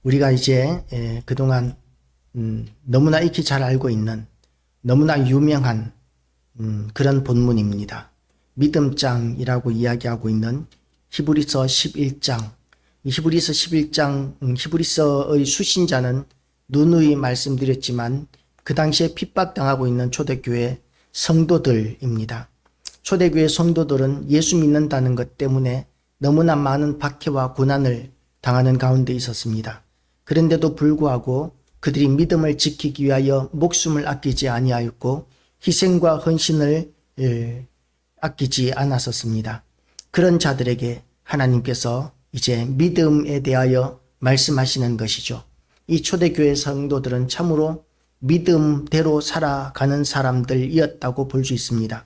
우리가 이제 그동안 너무나 익히 잘 알고 있는 너무나 유명한 그런 본문입니다. 믿음장이라고 이야기하고 있는 히브리서 11장. 이 히브리서 11장, 히브리서의 수신자는 누누이 말씀드렸지만 그 당시에 핍박당하고 있는 초대교회 성도들입니다. 초대교회 성도들은 예수 믿는다는 것 때문에 너무나 많은 박해와 고난을 당하는 가운데 있었습니다. 그런데도 불구하고 그들이 믿음을 지키기 위하여 목숨을 아끼지 아니하였고 희생과 헌신을 아끼지 않았었습니다. 그런 자들에게 하나님께서 이제 믿음에 대하여 말씀하시는 것이죠. 이 초대교회 성도들은 참으로 믿음대로 살아가는 사람들이었다고 볼 수 있습니다.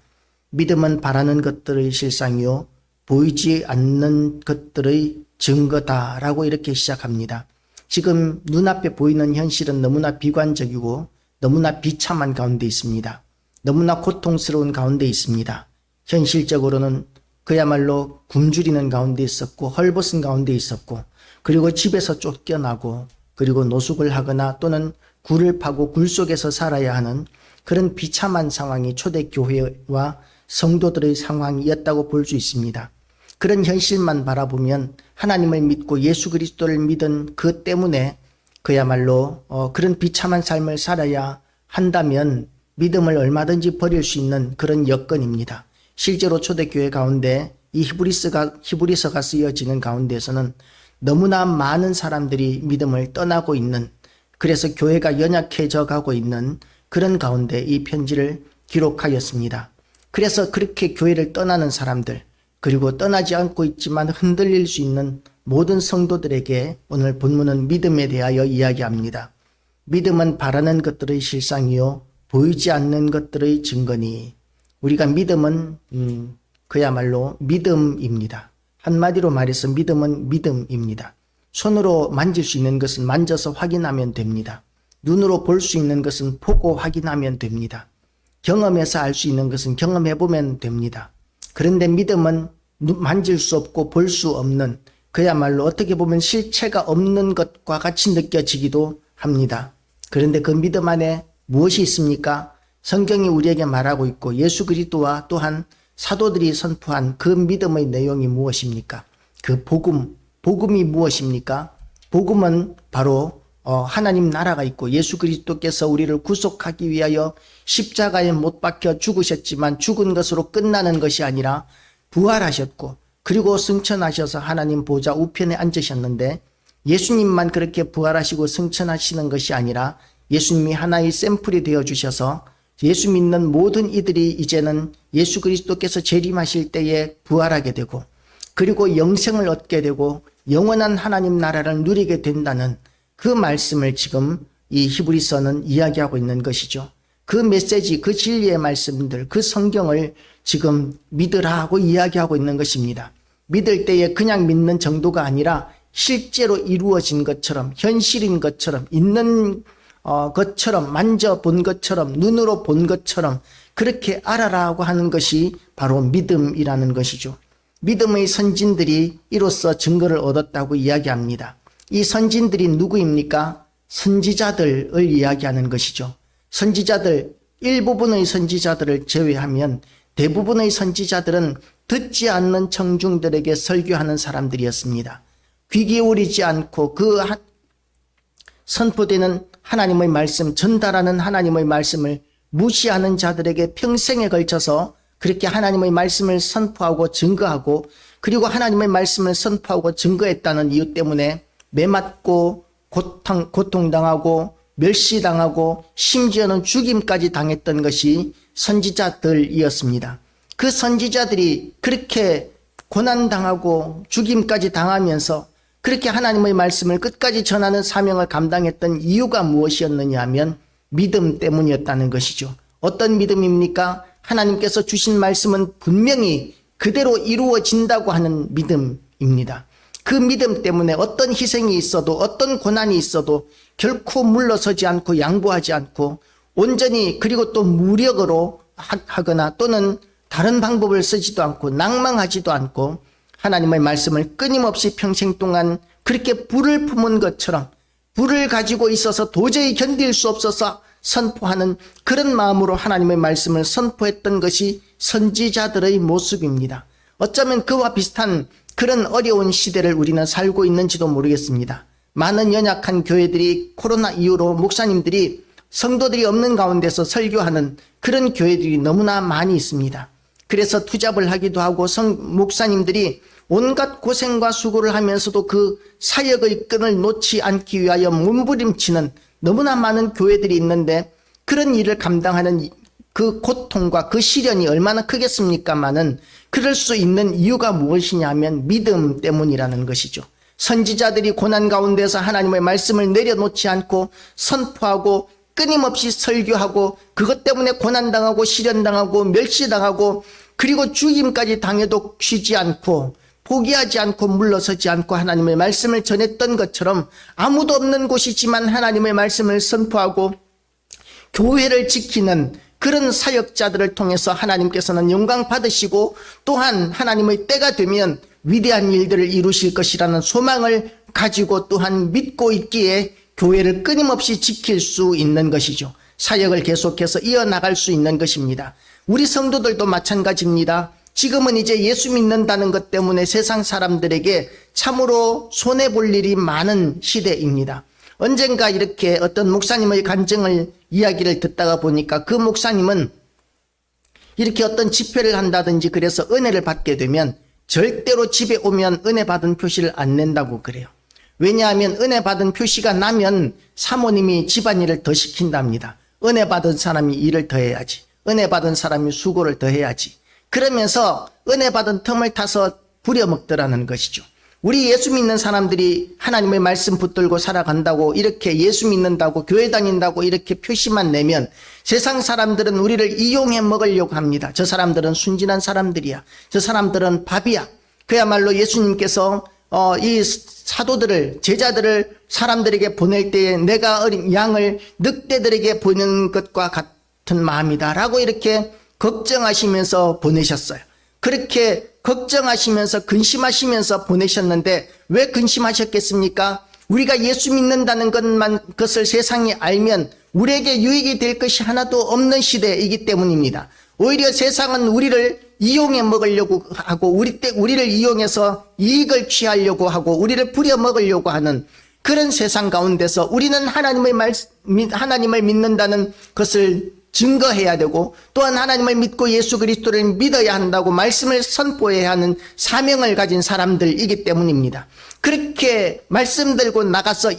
믿음은 바라는 것들의 실상이요 보이지 않는 것들의 증거다라고 이렇게 시작합니다. 지금 눈앞에 보이는 현실은 너무나 비관적이고 너무나 비참한 가운데 있습니다. 너무나 고통스러운 가운데 있습니다. 현실적으로는 그야말로 굶주리는 가운데 있었고 헐벗은 가운데 있었고 그리고 집에서 쫓겨나고 그리고 노숙을 하거나 또는 굴을 파고 굴 속에서 살아야 하는 그런 비참한 상황이 초대교회와 성도들의 상황이었다고 볼 수 있습니다. 그런 현실만 바라보면 하나님을 믿고 예수 그리스도를 믿은 그 때문에 그야말로 그런 비참한 삶을 살아야 한다면 믿음을 얼마든지 버릴 수 있는 그런 여건입니다. 실제로 초대교회 가운데 이 히브리서가 쓰여지는 가운데서는 너무나 많은 사람들이 믿음을 떠나고 있는, 그래서 교회가 연약해져 가고 있는 그런 가운데 이 편지를 기록하였습니다. 그래서 그렇게 교회를 떠나는 사람들, 그리고 떠나지 않고 있지만 흔들릴 수 있는 모든 성도들에게 오늘 본문은 믿음에 대하여 이야기합니다. 믿음은 바라는 것들의 실상이요 보이지 않는 것들의 증거니. 우리가 믿음은 그야말로 믿음입니다. 한마디로 말해서 믿음은 믿음입니다. 손으로 만질 수 있는 것은 만져서 확인하면 됩니다. 눈으로 볼 수 있는 것은 보고 확인하면 됩니다. 경험해서 알 수 있는 것은 경험해보면 됩니다. 그런데 믿음은 만질 수 없고 볼 수 없는, 그야말로 어떻게 보면 실체가 없는 것과 같이 느껴지기도 합니다. 그런데 그 믿음 안에 무엇이 있습니까? 성경이 우리에게 말하고 있고 예수 그리스도와 또한 사도들이 선포한 그 믿음의 내용이 무엇입니까? 그 복음이 무엇입니까? 복음은 바로 하나님 나라가 있고 예수 그리스도께서 우리를 구속하기 위하여 십자가에 못 박혀 죽으셨지만 죽은 것으로 끝나는 것이 아니라 부활하셨고 그리고 승천하셔서 하나님 보좌 우편에 앉으셨는데, 예수님만 그렇게 부활하시고 승천하시는 것이 아니라 예수님이 하나의 샘플이 되어주셔서 예수 믿는 모든 이들이 이제는 예수 그리스도께서 재림하실 때에 부활하게 되고 그리고 영생을 얻게 되고 영원한 하나님 나라를 누리게 된다는 그 말씀을 지금 이 히브리서는 이야기하고 있는 것이죠. 그 메시지, 그 진리의 말씀들, 그 성경을 지금 믿으라고 이야기하고 있는 것입니다. 믿을 때에 그냥 믿는 정도가 아니라 실제로 이루어진 것처럼, 현실인 것처럼, 있는 것처럼, 만져본 것처럼, 눈으로 본 것처럼 그렇게 알아라고 하는 것이 바로 믿음이라는 것이죠. 믿음의 선진들이 이로써 증거를 얻었다고 이야기합니다. 이 선진들이 누구입니까? 선지자들을 이야기하는 것이죠. 선지자들, 일부분의 선지자들을 제외하면 대부분의 선지자들은 듣지 않는 청중들에게 설교하는 사람들이었습니다. 귀 기울이지 않고 그 선포되는 하나님의 말씀, 전달하는 하나님의 말씀을 무시하는 자들에게 평생에 걸쳐서 그렇게 하나님의 말씀을 선포하고 증거하고 그리고 하나님의 말씀을 선포하고 증거했다는 이유 때문에 매맞고 고통당하고 멸시당하고 심지어는 죽임까지 당했던 것이 선지자들이었습니다. 그 선지자들이 그렇게 고난당하고 죽임까지 당하면서 그렇게 하나님의 말씀을 끝까지 전하는 사명을 감당했던 이유가 무엇이었느냐 하면 믿음 때문이었다는 것이죠. 어떤 믿음입니까? 하나님께서 주신 말씀은 분명히 그대로 이루어진다고 하는 믿음입니다. 그 믿음 때문에 어떤 희생이 있어도 어떤 고난이 있어도 결코 물러서지 않고 양보하지 않고 온전히 그리고 또 무력으로 하거나 또는 다른 방법을 쓰지도 않고 낭망하지도 않고 하나님의 말씀을 끊임없이 평생 동안 그렇게 불을 품은 것처럼 불을 가지고 있어서 도저히 견딜 수 없어서 선포하는 그런 마음으로 하나님의 말씀을 선포했던 것이 선지자들의 모습입니다. 어쩌면 그와 비슷한 그런 어려운 시대를 우리는 살고 있는지도 모르겠습니다. 많은 연약한 교회들이 코로나 이후로 목사님들이 성도들이 없는 가운데서 설교하는 그런 교회들이 너무나 많이 있습니다. 그래서 투잡을 하기도 하고 목사님들이 온갖 고생과 수고를 하면서도 그 사역의 끈을 놓지 않기 위하여 몸부림치는 너무나 많은 교회들이 있는데, 그런 일을 감당하는 그 고통과 그 시련이 얼마나 크겠습니까마는 그럴 수 있는 이유가 무엇이냐면 믿음 때문이라는 것이죠. 선지자들이 고난 가운데서 하나님의 말씀을 내려놓지 않고 선포하고 끊임없이 설교하고 그것 때문에 고난당하고 시련당하고 멸시당하고 그리고 죽임까지 당해도 쉬지 않고 포기하지 않고 물러서지 않고 하나님의 말씀을 전했던 것처럼 아무도 없는 곳이지만 하나님의 말씀을 선포하고 교회를 지키는 그런 사역자들을 통해서 하나님께서는 영광 받으시고 또한 하나님의 때가 되면 위대한 일들을 이루실 것이라는 소망을 가지고 또한 믿고 있기에 교회를 끊임없이 지킬 수 있는 것이죠. 사역을 계속해서 이어나갈 수 있는 것입니다. 우리 성도들도 마찬가지입니다. 지금은 이제 예수 믿는다는 것 때문에 세상 사람들에게 참으로 손해볼 일이 많은 시대입니다. 언젠가 이렇게 어떤 목사님의 간증을 이야기를 듣다가 보니까 그 목사님은 이렇게 어떤 집회를 한다든지 그래서 은혜를 받게 되면 절대로 집에 오면 은혜 받은 표시를 안 낸다고 그래요. 왜냐하면 은혜 받은 표시가 나면 사모님이 집안일을 더 시킨답니다. 은혜 받은 사람이 일을 더 해야지. 은혜 받은 사람이 수고를 더 해야지. 그러면서 은혜 받은 틈을 타서 부려먹더라는 것이죠. 우리 예수 믿는 사람들이 하나님의 말씀 붙들고 살아간다고 이렇게 예수 믿는다고 교회 다닌다고 이렇게 표시만 내면 세상 사람들은 우리를 이용해 먹으려고 합니다. 저 사람들은 순진한 사람들이야. 저 사람들은 밥이야. 그야말로 예수님께서 이 사도들을 제자들을 사람들에게 보낼 때에 내가 어린 양을 늑대들에게 보내는 것과 같은 마음이다 라고 이렇게 걱정하시면서 보내셨어요. 그렇게 걱정하시면서 근심하시면서 보내셨는데 왜 근심하셨겠습니까? 우리가 예수 믿는다는 것을 세상이 알면 우리에게 유익이 될 것이 하나도 없는 시대이기 때문입니다. 오히려 세상은 우리를 이용해 먹으려고 하고 우리를 이용해서 이익을 취하려고 하고 우리를 부려먹으려고 하는 그런 세상 가운데서 우리는 하나님을 믿는다는 것을 증거해야 되고 또한 하나님을 믿고 예수 그리스도를 믿어야 한다고 말씀을 선포해야 하는 사명을 가진 사람들이기 때문입니다. 그렇게 말씀 들고 나가서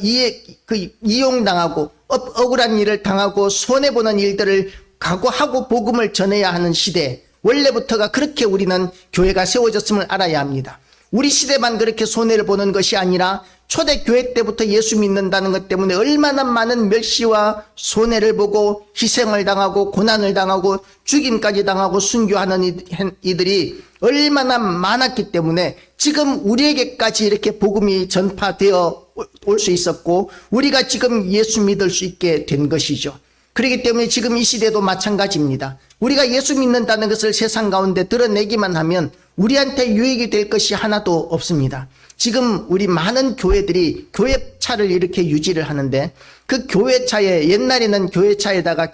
이용당하고 억울한 일을 당하고 손해보는 일들을 각오하고 복음을 전해야 하는 시대, 원래부터가 그렇게 우리는 교회가 세워졌음을 알아야 합니다. 우리 시대만 그렇게 손해를 보는 것이 아니라 초대교회 때부터 예수 믿는다는 것 때문에 얼마나 많은 멸시와 손해를 보고 희생을 당하고 고난을 당하고 죽임까지 당하고 순교하는 이들이 얼마나 많았기 때문에 지금 우리에게까지 이렇게 복음이 전파되어 올 수 있었고 우리가 지금 예수 믿을 수 있게 된 것이죠. 그렇기 때문에 지금 이 시대도 마찬가지입니다. 우리가 예수 믿는다는 것을 세상 가운데 드러내기만 하면 우리한테 유익이 될 것이 하나도 없습니다. 지금 우리 많은 교회들이 교회차를 이렇게 유지를 하는데 그 교회차에 옛날에는 교회차에다가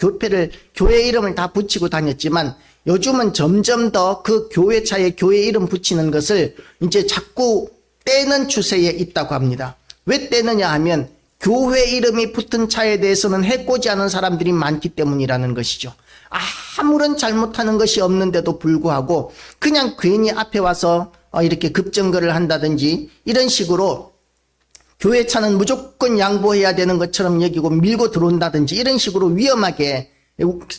교회 이름을 다 붙이고 다녔지만 요즘은 점점 더 그 교회차에 교회 이름 붙이는 것을 이제 자꾸 떼는 추세에 있다고 합니다. 왜 떼느냐 하면 교회 이름이 붙은 차에 대해서는 해코지 않은 사람들이 많기 때문이라는 것이죠. 아무런 잘못하는 것이 없는데도 불구하고 그냥 괜히 앞에 와서 이렇게 급정거를 한다든지 이런 식으로 교회 차는 무조건 양보해야 되는 것처럼 여기고 밀고 들어온다든지 이런 식으로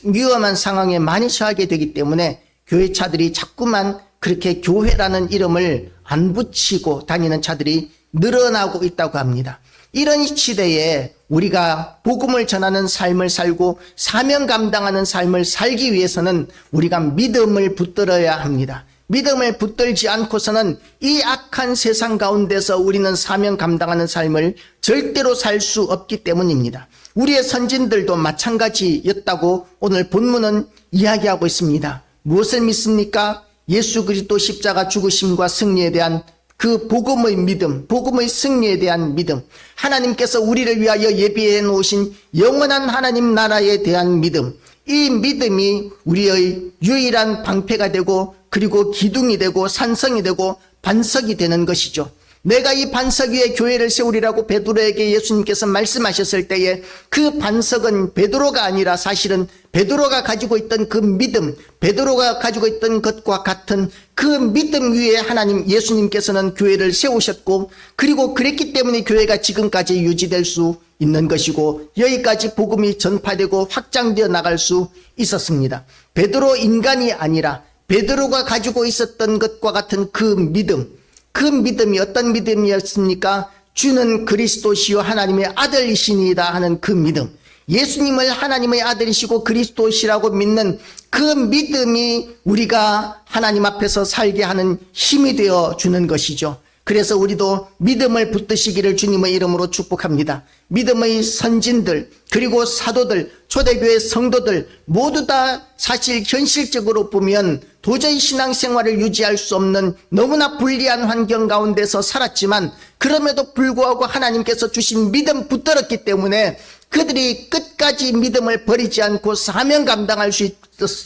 위험한 상황에 많이 처하게 되기 때문에 교회 차들이 자꾸만 그렇게 교회라는 이름을 안 붙이고 다니는 차들이 늘어나고 있다고 합니다. 이런 시대에 우리가 복음을 전하는 삶을 살고 사명 감당하는 삶을 살기 위해서는 우리가 믿음을 붙들어야 합니다. 믿음을 붙들지 않고서는 이 악한 세상 가운데서 우리는 사명 감당하는 삶을 절대로 살 수 없기 때문입니다. 우리의 선진들도 마찬가지였다고 오늘 본문은 이야기하고 있습니다. 무엇을 믿습니까? 예수 그리스도 십자가 죽으심과 승리에 대한 그 복음의 믿음, 복음의 승리에 대한 믿음, 하나님께서 우리를 위하여 예비해 놓으신 영원한 하나님 나라에 대한 믿음, 이 믿음이 우리의 유일한 방패가 되고 그리고 기둥이 되고 산성이 되고 반석이 되는 것이죠. 내가 이 반석 위에 교회를 세우리라고 베드로에게 예수님께서 말씀하셨을 때에 그 반석은 베드로가 아니라 사실은 베드로가 가지고 있던 그 믿음, 베드로가 가지고 있던 것과 같은 그 믿음 위에 하나님 예수님께서는 교회를 세우셨고, 그리고 그랬기 때문에 교회가 지금까지 유지될 수 있는 것이고 여기까지 복음이 전파되고 확장되어 나갈 수 있었습니다. 베드로 인간이 아니라 베드로가 가지고 있었던 것과 같은 그 믿음, 그 믿음이 어떤 믿음이었습니까? 주는 그리스도시요 하나님의 아들이시니이다 하는 그 믿음, 예수님을 하나님의 아들이시고 그리스도시라고 믿는 그 믿음이 우리가 하나님 앞에서 살게 하는 힘이 되어 주는 것이죠. 그래서 우리도 믿음을 붙드시기를 주님의 이름으로 축복합니다. 믿음의 선진들, 그리고 사도들, 초대교회 성도들 모두 다 사실 현실적으로 보면 도저히 신앙생활을 유지할 수 없는 너무나 불리한 환경 가운데서 살았지만, 그럼에도 불구하고 하나님께서 주신 믿음 붙들었기 때문에 그들이 끝까지 믿음을 버리지 않고 사명 감당할 수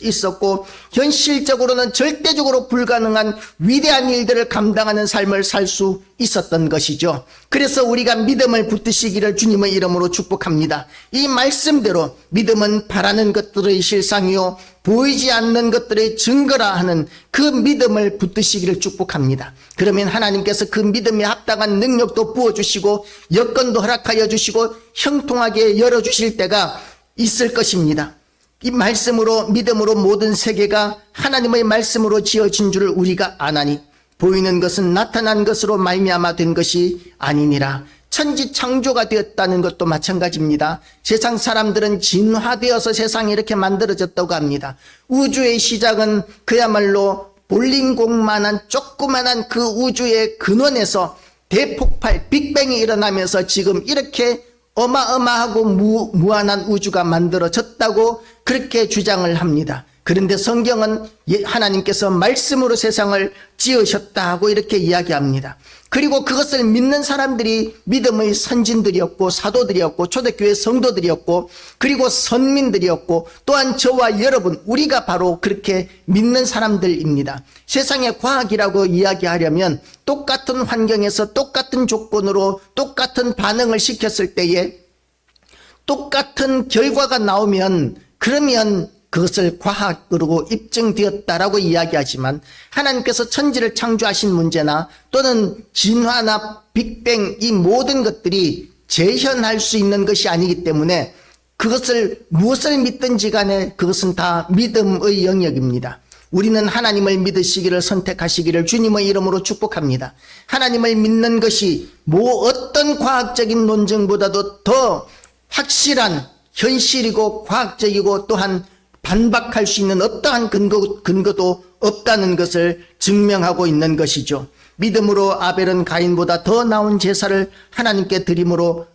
있었고, 현실적으로는 절대적으로 불가능한 위대한 일들을 감당하는 삶을 살 수 있었던 것이죠. 그래서 우리가 믿음을 붙드시기를 주님의 이름으로 축복합니다. 이 말씀대로 믿음은 바라는 것들의 실상이요 보이지 않는 것들의 증거라 하는 그 믿음을 붙드시기를 축복합니다. 그러면 하나님께서 그 믿음에 합당한 능력도 부어주시고 여건도 허락하여 주시고 형통하게 열어주실 때가 있을 것입니다. 이 말씀으로, 믿음으로 모든 세계가 하나님의 말씀으로 지어진 줄을 우리가 아나니 보이는 것은 나타난 것으로 말미암아 된 것이 아니니라. 천지 창조가 되었다는 것도 마찬가지입니다. 세상 사람들은 진화되어서 세상이 이렇게 만들어졌다고 합니다. 우주의 시작은 그야말로 볼링공만한 조그만한 그 우주의 근원에서 대폭발, 빅뱅이 일어나면서 지금 이렇게 어마어마하고 무한한 우주가 만들어졌다고 그렇게 주장을 합니다. 그런데 성경은 하나님께서 말씀으로 세상을 지으셨다고 이렇게 이야기합니다. 그리고 그것을 믿는 사람들이 믿음의 선진들이었고 사도들이었고 초대교회 성도들이었고 그리고 선민들이었고 또한 저와 여러분, 우리가 바로 그렇게 믿는 사람들입니다. 세상의 과학이라고 이야기하려면 똑같은 환경에서 똑같은 조건으로 똑같은 반응을 시켰을 때에 똑같은 결과가 나오면 그러면 그것을 과학으로 입증되었다라고 이야기하지만, 하나님께서 천지를 창조하신 문제나 또는 진화나 빅뱅, 이 모든 것들이 재현할 수 있는 것이 아니기 때문에 그것을 무엇을 믿든지 간에 그것은 다 믿음의 영역입니다. 우리는 하나님을 믿으시기를 선택하시기를 주님의 이름으로 축복합니다. 하나님을 믿는 것이 어떤 과학적인 논증보다도 더 확실한 현실이고 과학적이고 또한 반박할 수 있는 어떠한 근거도 없다는 것을 증명하고 있는 것이죠. 믿음으로 아벨은 가인보다 더 나은 제사를 하나님께 드림으로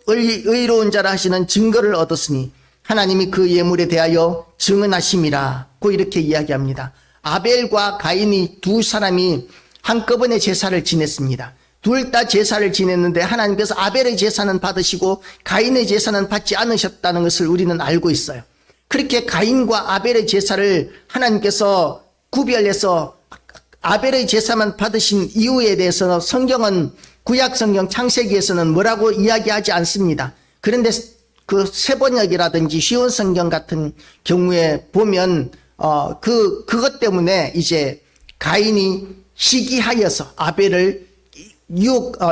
의로운 자라 하시는 증거를 얻었으니 하나님이 그 예물에 대하여 증언하심이라고 이렇게 이야기합니다. 아벨과 가인이 두 사람이 한꺼번에 제사를 지냈습니다. 둘 다 제사를 지냈는데 하나님께서 아벨의 제사는 받으시고 가인의 제사는 받지 않으셨다는 것을 우리는 알고 있어요. 그렇게 가인과 아벨의 제사를 하나님께서 구별해서 아벨의 제사만 받으신 이유에 대해서 성경은 구약 성경 창세기에서는 뭐라고 이야기하지 않습니다. 그런데 그 세번역이라든지 쉬운 성경 같은 경우에 보면 그것 때문에 이제 가인이 시기하여서 아벨을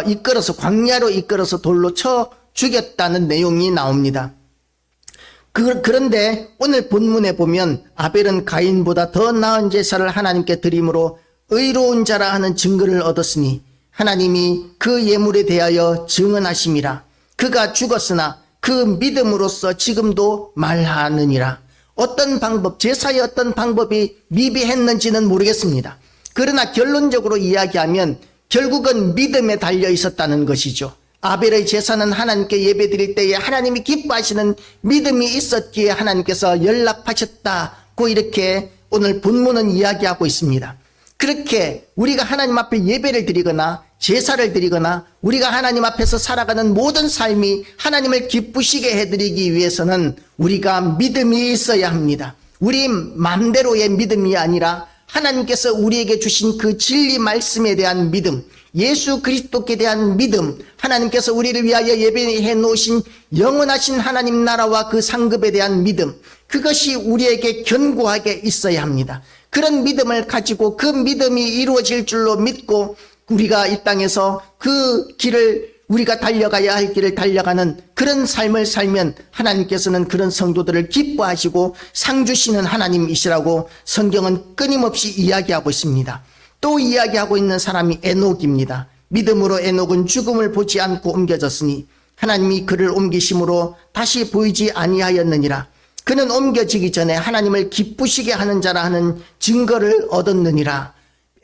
이끌어서 광야로 이끌어서 돌로 쳐 죽였다는 내용이 나옵니다. 그런데 오늘 본문에 보면 아벨은 가인보다 더 나은 제사를 하나님께 드림으로 의로운 자라 하는 증거를 얻었으니 하나님이 그 예물에 대하여 증언하심이라. 그가 죽었으나 그 믿음으로써 지금도 말하느니라. 어떤 방법, 제사의 어떤 방법이 미비했는지는 모르겠습니다. 그러나 결론적으로 이야기하면 결국은 믿음에 달려 있었다는 것이죠. 아벨의 제사는 하나님께 예배드릴 때에 하나님이 기뻐하시는 믿음이 있었기에 하나님께서 연락하셨다고 이렇게 오늘 본문은 이야기하고 있습니다. 그렇게 우리가 하나님 앞에 예배를 드리거나 제사를 드리거나 우리가 하나님 앞에서 살아가는 모든 삶이 하나님을 기쁘시게 해드리기 위해서는 우리가 믿음이 있어야 합니다. 우리 마음대로의 믿음이 아니라 하나님께서 우리에게 주신 그 진리 말씀에 대한 믿음, 예수 그리스도께 대한 믿음, 하나님께서 우리를 위하여 예배해 놓으신 영원하신 하나님 나라와 그 상급에 대한 믿음, 그것이 우리에게 견고하게 있어야 합니다. 그런 믿음을 가지고 그 믿음이 이루어질 줄로 믿고 우리가 이 땅에서 그 길을 우리가 달려가야 할 길을 달려가는 그런 삶을 살면 하나님께서는 그런 성도들을 기뻐하시고 상 주시는 하나님이시라고 성경은 끊임없이 이야기하고 있습니다. 또 이야기하고 있는 사람이 에녹입니다. 믿음으로 에녹은 죽음을 보지 않고 옮겨졌으니 하나님이 그를 옮기심으로 다시 보이지 아니하였느니라. 그는 옮겨지기 전에 하나님을 기쁘시게 하는 자라 하는 증거를 얻었느니라.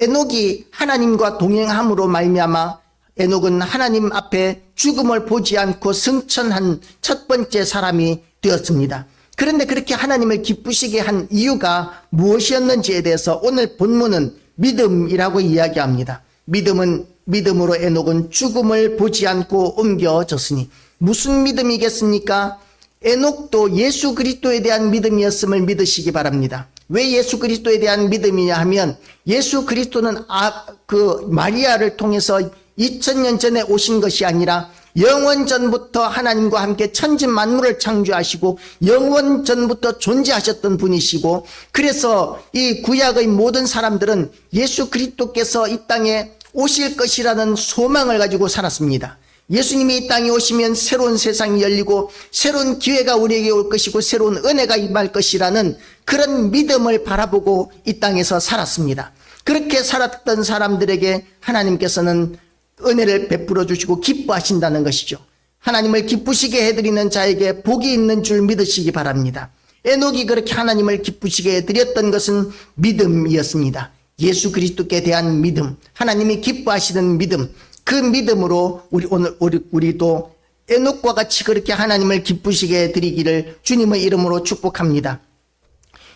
에녹이 하나님과 동행함으로 말미암아 에녹은 하나님 앞에 죽음을 보지 않고 승천한 첫 번째 사람이 되었습니다. 그런데 그렇게 하나님을 기쁘시게 한 이유가 무엇이었는지에 대해서 오늘 본문은 믿음이라고 이야기합니다. 믿음으로 에녹은 죽음을 보지 않고 옮겨졌으니 무슨 믿음이겠습니까? 에녹도 예수 그리스도에 대한 믿음이었음을 믿으시기 바랍니다. 왜 예수 그리스도에 대한 믿음이냐 하면 예수 그리스도는 마리아를 통해서 2000년 전에 오신 것이 아니라 영원 전부터 하나님과 함께 천지 만물을 창조하시고 영원 전부터 존재하셨던 분이시고, 그래서 이 구약의 모든 사람들은 예수 그리스도께서 이 땅에 오실 것이라는 소망을 가지고 살았습니다. 예수님이 이 땅에 오시면 새로운 세상이 열리고 새로운 기회가 우리에게 올 것이고 새로운 은혜가 임할 것이라는 그런 믿음을 바라보고 이 땅에서 살았습니다. 그렇게 살았던 사람들에게 하나님께서는 은혜를 베풀어 주시고 기뻐하신다는 것이죠. 하나님을 기쁘시게 해드리는 자에게 복이 있는 줄 믿으시기 바랍니다. 에녹이 그렇게 하나님을 기쁘시게 해드렸던 것은 믿음이었습니다. 예수 그리스도께 대한 믿음, 하나님이 기뻐하시는 믿음, 그 믿음으로 우리도 에녹과 같이 그렇게 하나님을 기쁘시게 해드리기를 주님의 이름으로 축복합니다.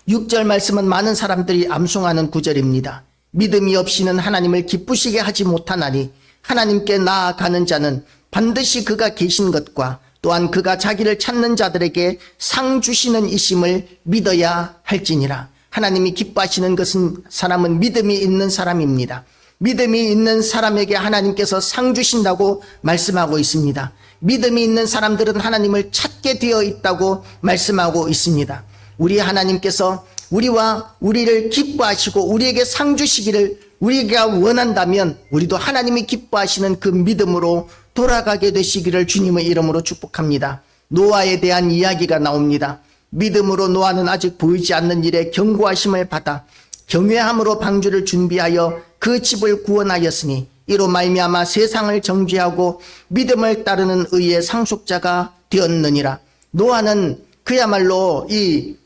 6절 말씀은 많은 사람들이 암송하는 구절입니다. 믿음이 없이는 하나님을 기쁘시게 하지 못하나니 하나님께 나아가는 자는 반드시 그가 계신 것과 또한 그가 자기를 찾는 자들에게 상 주시는 이심을 믿어야 할지니라. 하나님이 기뻐하시는 것은 사람은 믿음이 있는 사람입니다. 믿음이 있는 사람에게 하나님께서 상 주신다고 말씀하고 있습니다. 믿음이 있는 사람들은 하나님을 찾게 되어 있다고 말씀하고 있습니다. 우리 하나님께서 우리를 기뻐하시고 우리에게 상 주시기를 우리가 원한다면 우리도 하나님이 기뻐하시는 그 믿음으로 돌아가게 되시기를 주님의 이름으로 축복합니다. 노아에 대한 이야기가 나옵니다. 믿음으로 노아는 아직 보이지 않는 일에 경고하심을 받아 경외함으로 방주를 준비하여 그 집을 구원하였으니 이로 말미암아 세상을 정죄하고 믿음을 따르는 의의 상속자가 되었느니라. 노아는 그야말로 이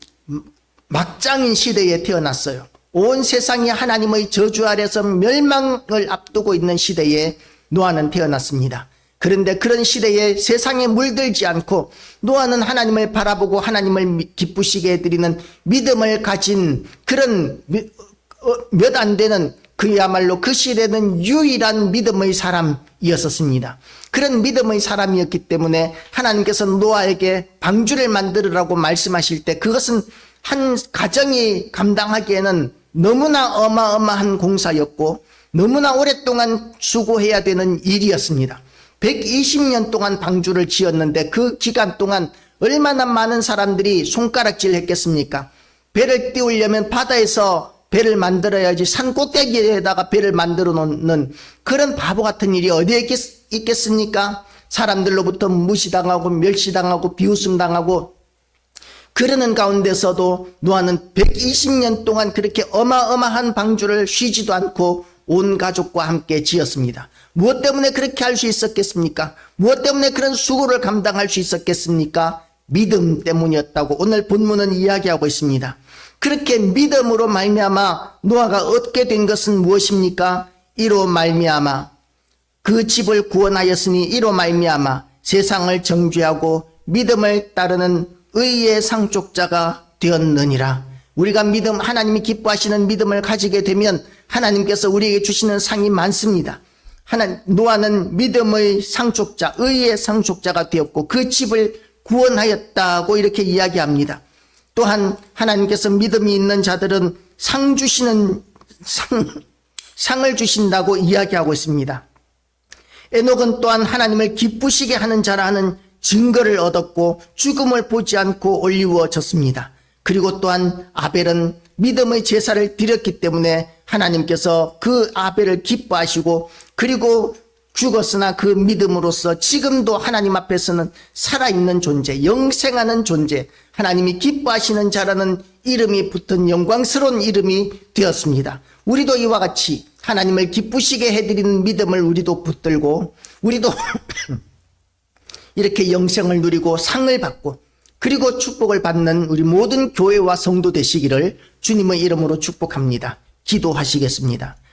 막장인 시대에 태어났어요. 온 세상이 하나님의 저주 아래서 멸망을 앞두고 있는 시대에 노아는 태어났습니다. 그런데 그런 시대에 세상에 물들지 않고 노아는 하나님을 바라보고 하나님을 기쁘시게 해드리는 믿음을 가진 그런 몇 안 되는 그야말로 그 시대는 유일한 믿음의 사람이었습니다. 그런 믿음의 사람이었기 때문에 하나님께서 노아에게 방주를 만들으라고 말씀하실 때 그것은 한 가정이 감당하기에는 너무나 어마어마한 공사였고 너무나 오랫동안 수고해야 되는 일이었습니다. 120년 동안 방주를 지었는데 그 기간 동안 얼마나 많은 사람들이 손가락질 했겠습니까? 배를 띄우려면 바다에서 배를 만들어야지 산 꼭대기에다가 배를 만들어 놓는 그런 바보 같은 일이 어디에 있겠습니까? 사람들로부터 무시당하고 멸시당하고 비웃음당하고 그러는 가운데서도 노아는 120년 동안 그렇게 어마어마한 방주를 쉬지도 않고 온 가족과 함께 지었습니다. 무엇 때문에 그렇게 할 수 있었겠습니까? 무엇 때문에 그런 수고를 감당할 수 있었겠습니까? 믿음 때문이었다고 오늘 본문은 이야기하고 있습니다. 그렇게 믿음으로 말미암아 노아가 얻게 된 것은 무엇입니까? 이로 말미암아 그 집을 구원하였으니 이로 말미암아 세상을 정죄하고 믿음을 따르는 의의 상속자가 되었느니라. 우리가 믿음, 하나님이 기뻐하시는 믿음을 가지게 되면 하나님께서 우리에게 주시는 상이 많습니다. 노아는 믿음의 상속자, 의의 상속자가 되었고 그 집을 구원하였다고 이렇게 이야기합니다. 또한 하나님께서 믿음이 있는 자들은 상을 주신다고 이야기하고 있습니다. 에녹은 또한 하나님을 기쁘시게 하는 자라 하는 증거를 얻었고 죽음을 보지 않고 올리워졌습니다. 그리고 또한 아벨은 믿음의 제사를 드렸기 때문에 하나님께서 그 아벨을 기뻐하시고 그리고 죽었으나 그 믿음으로써 지금도 하나님 앞에서는 살아있는 존재, 영생하는 존재, 하나님이 기뻐하시는 자라는 이름이 붙은 영광스러운 이름이 되었습니다. 우리도 이와 같이 하나님을 기쁘시게 해드리는 믿음을 우리도 붙들고 우리도 이렇게 영생을 누리고 상을 받고 그리고 축복을 받는 우리 모든 교회와 성도 되시기를 주님의 이름으로 축복합니다. 기도하시겠습니다.